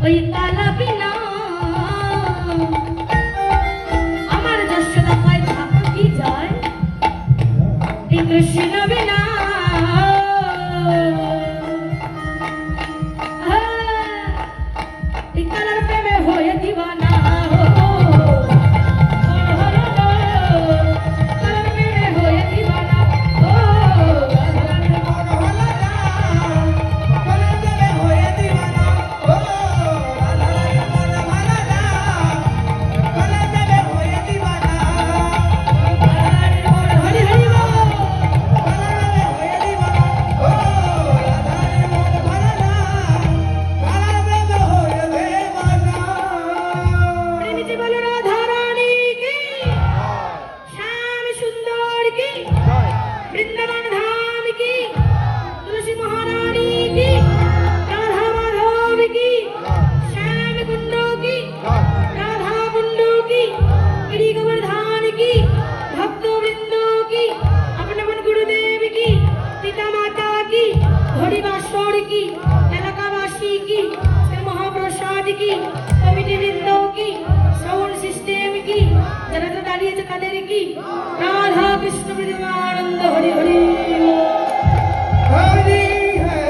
ওই কালা বিনা আমার যশোদা পায় থাকা কি যায় এই কৃষ্ণ বিনা এই কালার প্রেমে হয়ে দিবানা वृंदावन धाम की तुलसी महारानी की राधा माधव की श्याम कुंडों की राधा कुंडों की गिरी गोवर्धन की भक्तों वृंदों की अपने मन गुरुदेव की पिता माता की घोड़ी बासुर की इलाकावासी की महाप्रसाद की कमिटी वृंदों की साउंड सिस्टम की जनता दालिये की राधा कृष्ण प्रेमानंद हरि हरि